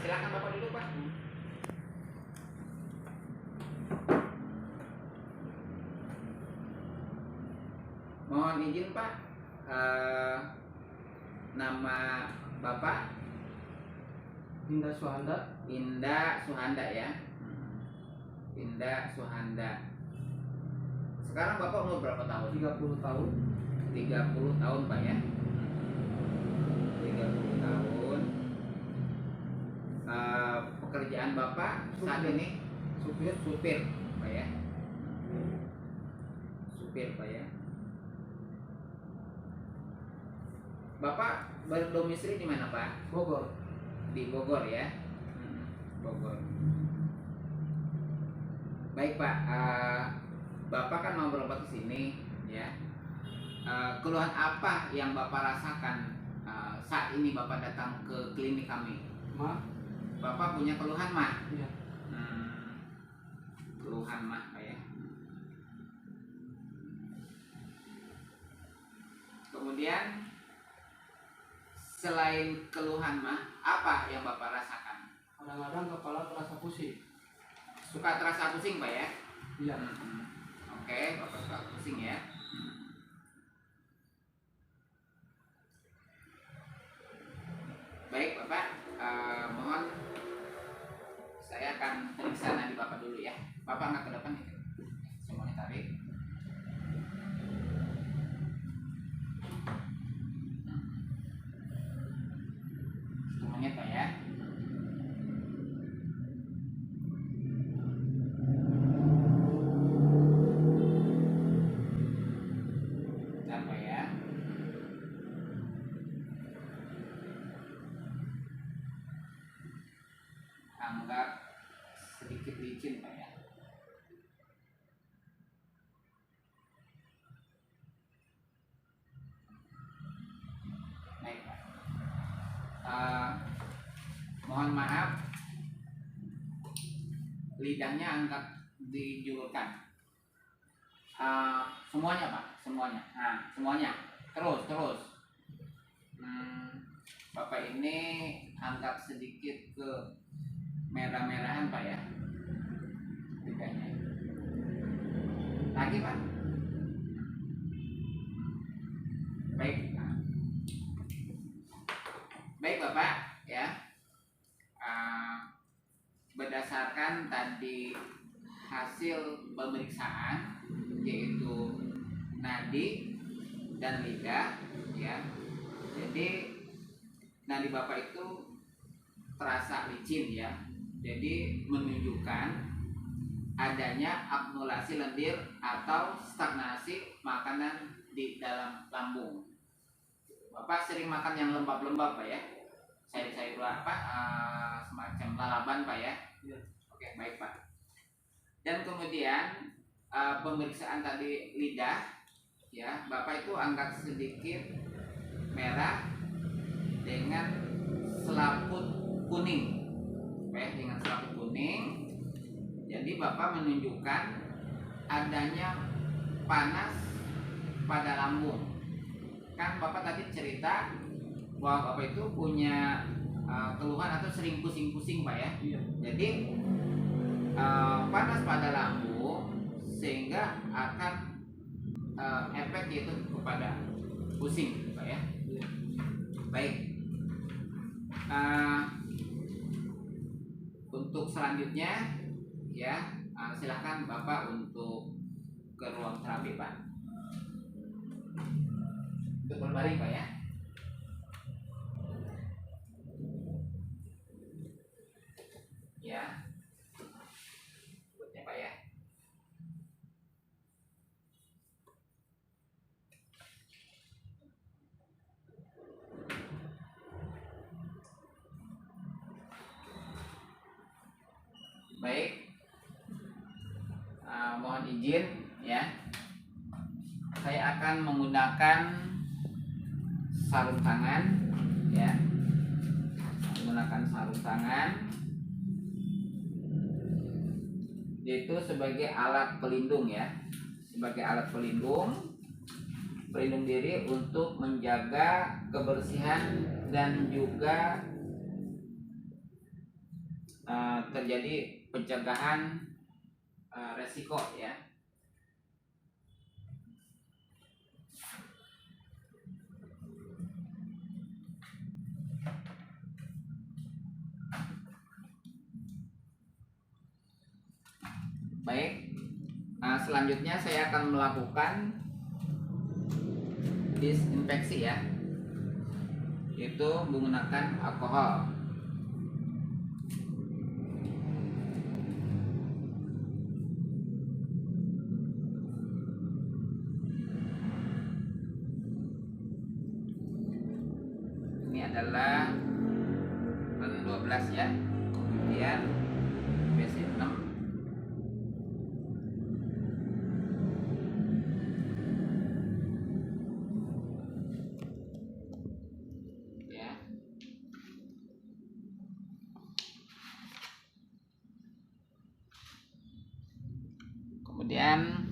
silakan Bapak duduk, Pak. Mohon izin, Pak. Nama Bapak Indah Suhanda. Indah Suhanda ya. Indah Suhanda. Sekarang Bapak umur berapa tahun? 30 tahun. 30 tahun, Pak ya. 30 tahun. Pekerjaan Bapak saat ini supir, Pak ya. Supir, Pak ya. Bapak berdomisili di mana, Pak? Bogor. Di Bogor ya. Bogor. Baik, Pak. Bapak kan mau berobat ke sini ya. Keluhan apa yang Bapak rasakan saat ini Bapak datang ke klinik kami? Bapak punya keluhan, mah? Iya. Keluhan, mah, Pak ya. Kemudian selain keluhan, mah, apa yang Bapak rasakan? Kadang-kadang kepala terasa pusing. Suka terasa pusing, Pak ya? Iya. Oke, Bapak suka pusing ya. Baik, Bapak. Mohon saya akan periksa nanti Bapak dulu ya. Bapak angkat ke depan ya. Semuanya tarik. Semuanya, Pak ya. Apa ya? Anggap sedikit licin, Pak ya. Baik, Pak. Mohon maaf, lidahnya angkat dijulurkan. Semuanya, Pak, semuanya. Nah, semuanya. Terus. Bapak ini angkat sedikit ke merah-merahan, Pak ya. Lidahnya. Lagi, Pak. Baik. Baik, Bapak ya. Berdasarkan tadi hasil pemeriksaan yaitu nadi dan lidah ya. Jadi nadi Bapak itu terasa licin ya. Jadi menunjukkan adanya akumulasi lendir atau stagnasi makanan di dalam lambung. Bapak sering makan yang lembab-lembab, Pak ya? Sayur-sayur apa? Semacam lalaban, Pak ya? Iya. Oke, baik, Pak. Dan kemudian pemeriksaan tadi lidah, ya, Bapak itu angkat sedikit merah dengan selaput kuning, dengan selaput kuning. Jadi Bapak menunjukkan adanya panas pada lambung. Kan Bapak tadi cerita bahwa Bapak itu punya keluhan atau sering pusing-pusing, Pak ya. Iya. Jadi panas pada lambung sehingga akan efek itu kepada pusing, Pak ya. Iya. Baik. Untuk selanjutnya ya, silakan Bapak untuk ke ruang terapi, Pak. Untuk berbaring, Pak ya. Ya. Berikutnya, Pak ya. Baik. Mohon izin ya. Saya akan menggunakan sarung tangan ya. Menggunakan sarung tangan yaitu sebagai alat pelindung ya. Sebagai alat pelindung diri untuk menjaga kebersihan dan juga terjadi pencegahan resiko ya. Baik, selanjutnya saya akan melakukan disinfeksi ya, yaitu menggunakan alkohol. Ini adalah ren 12 ya, kemudian BC6. Kemudian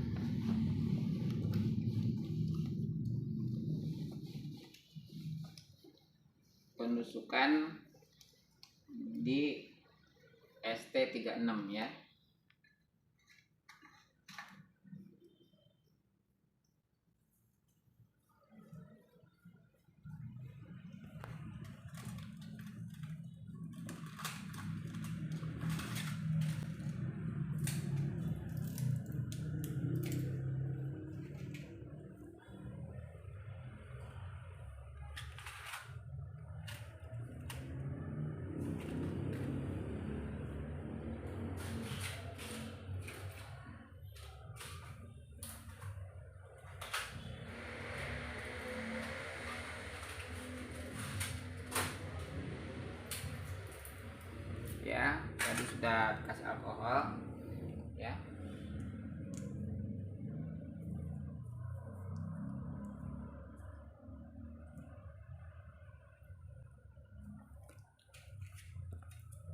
penusukan di ST36 ya. Ya, tadi sudah kasih alkohol ya.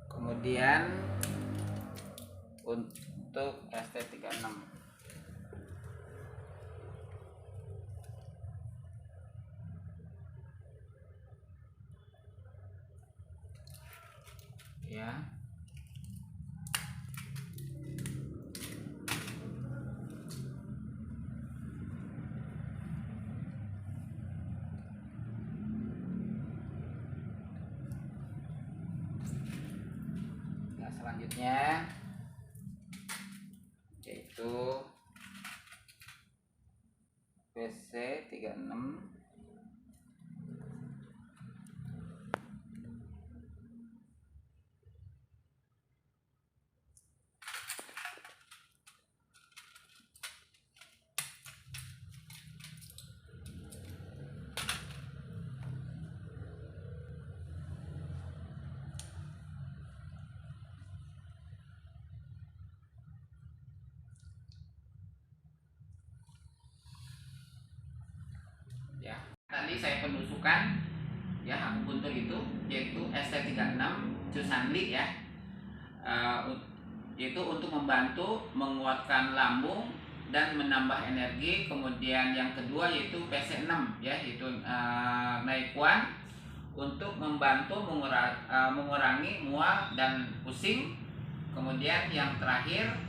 Kemudian untuk ST36 ya. Nah, selanjutnya yaitu BC36. Ya, tadi saya penusukan ya akupuntur itu yaitu ST36 Cusanli ya, yaitu untuk membantu menguatkan lambung dan menambah energi. Kemudian yang kedua yaitu PC6 ya, yaitu Naikuan untuk membantu mengurangi mual dan pusing. Kemudian yang terakhir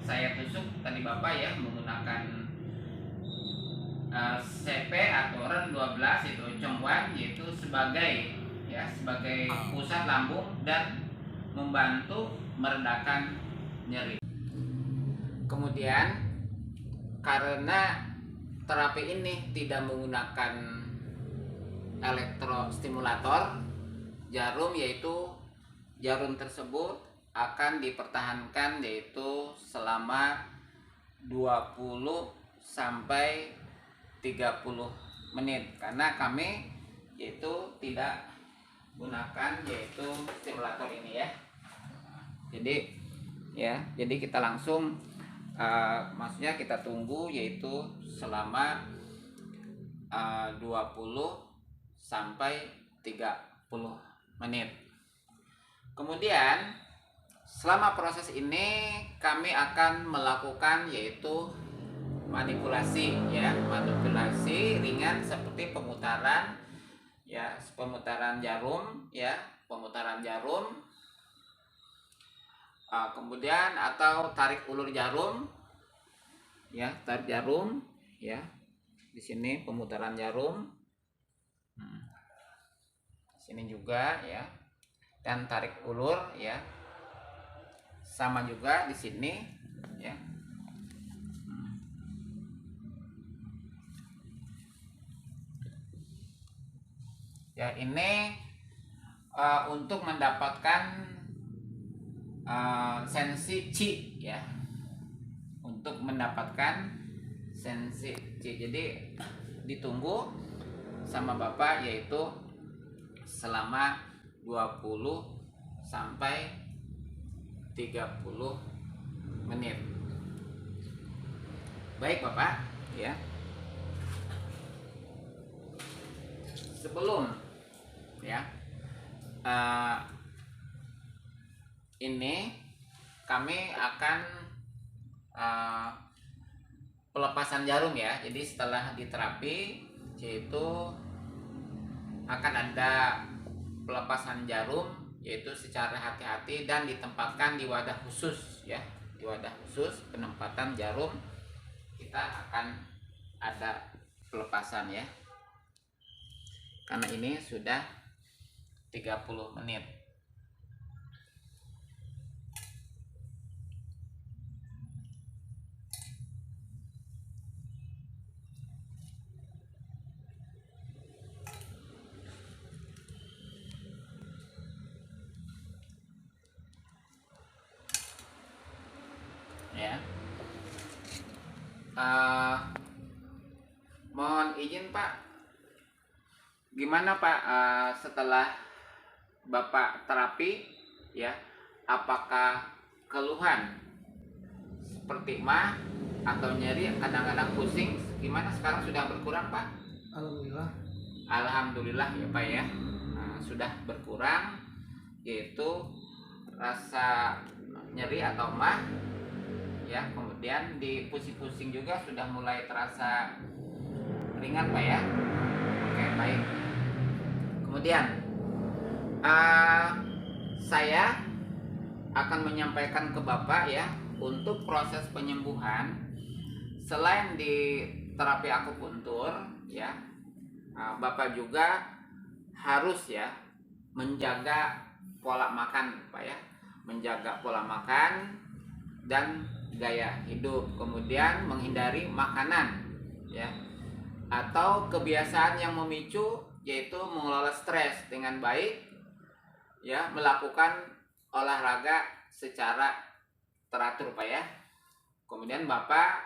saya tusuk tadi Bapak ya menggunakan CP atau ren 12 itu Chongwan, yaitu sebagai pusat lambung dan membantu meredakan nyeri. Kemudian karena terapi ini tidak menggunakan elektrostimulator, jarum tersebut akan dipertahankan yaitu selama 20 sampai 30 menit, karena kami yaitu tidak gunakan yaitu stimulator ini ya. Jadi kita langsung maksudnya kita tunggu yaitu selama 20 sampai 30 menit. Kemudian selama proses ini kami akan melakukan yaitu manipulasi ringan seperti pemutaran jarum. Kemudian atau tarik ulur jarum, ya, tarik jarum, ya, di sini pemutaran jarum, sini juga, ya, dan tarik ulur, ya, sama juga di sini, ya. Ya, ini untuk mendapatkan sensi Qi, ya, untuk mendapatkan sensi Qi. Jadi ditunggu sama Bapak yaitu selama 20 sampai 30 menit. Baik Bapak, ya. Sebelum, ya, ini kami akan pelepasan jarum, ya. Jadi setelah diterapi yaitu akan ada pelepasan jarum, yaitu secara hati-hati dan ditempatkan di wadah khusus, ya, di wadah khusus penempatan jarum kita akan ada pelepasan, ya, karena ini sudah 30 menit. Ya, mohon izin Pak, gimana Pak setelah Bapak terapi, ya, apakah keluhan seperti mah atau nyeri, kadang-kadang pusing, gimana sekarang sudah berkurang Pak? Alhamdulillah. Alhamdulillah, ya Pak, ya. Sudah berkurang, yaitu rasa nyeri atau mah, ya, kemudian di pusing-pusing juga sudah mulai terasa ringan Pak, ya. Oke, baik. Kemudian saya akan menyampaikan ke Bapak, ya, untuk proses penyembuhan selain di terapi akupuntur, ya, Bapak juga harus, ya, menjaga pola makan Pak, ya, menjaga pola makan dan gaya hidup, kemudian menghindari makanan, ya, atau kebiasaan yang memicu, yaitu mengelola stres dengan baik, ya, melakukan olahraga secara teratur Pak, ya. Kemudian Bapak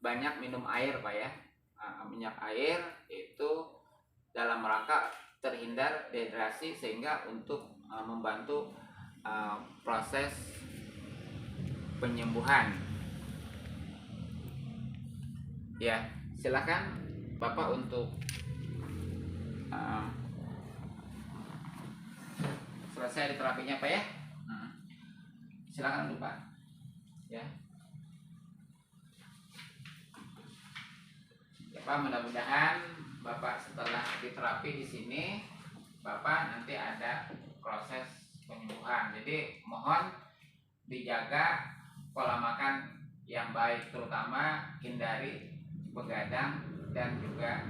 banyak minum air Pak, ya, minyak air itu dalam rangka terhindar dehidrasi, sehingga untuk membantu proses penyembuhan. Ya, silakan Bapak untuk selesai terapinya Pak, ya. Silakan dulu Pak, ya. Ya Pak, mudah-mudahan Bapak setelah diterapi di sini Bapak nanti ada proses penyembuhan. Jadi mohon dijaga pola makan yang baik, terutama hindari begadang dan juga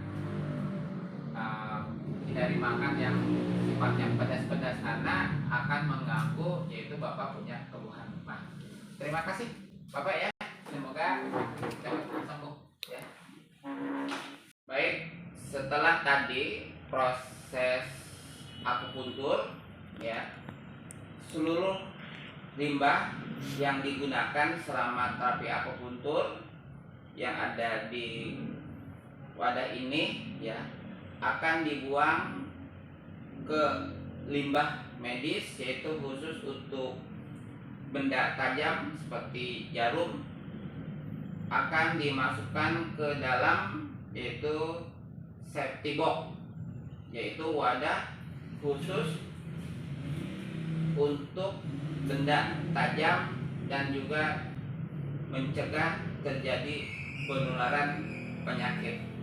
hindari makan yang sifatnya pedas-pedas karena akan mengganggu, yaitu Bapak punya keluhan mah. Terima kasih Bapak, ya. Semoga cepat sembuh, ya. Baik, setelah tadi proses akupuntur, ya, seluruh limbah yang digunakan selama terapi akupuntur yang ada di wadah ini, ya, akan dibuang ke limbah medis, yaitu khusus untuk benda tajam seperti jarum, akan dimasukkan ke dalam yaitu safety box, yaitu wadah khusus untuk benda tajam dan juga mencegah terjadi penularan penyakit.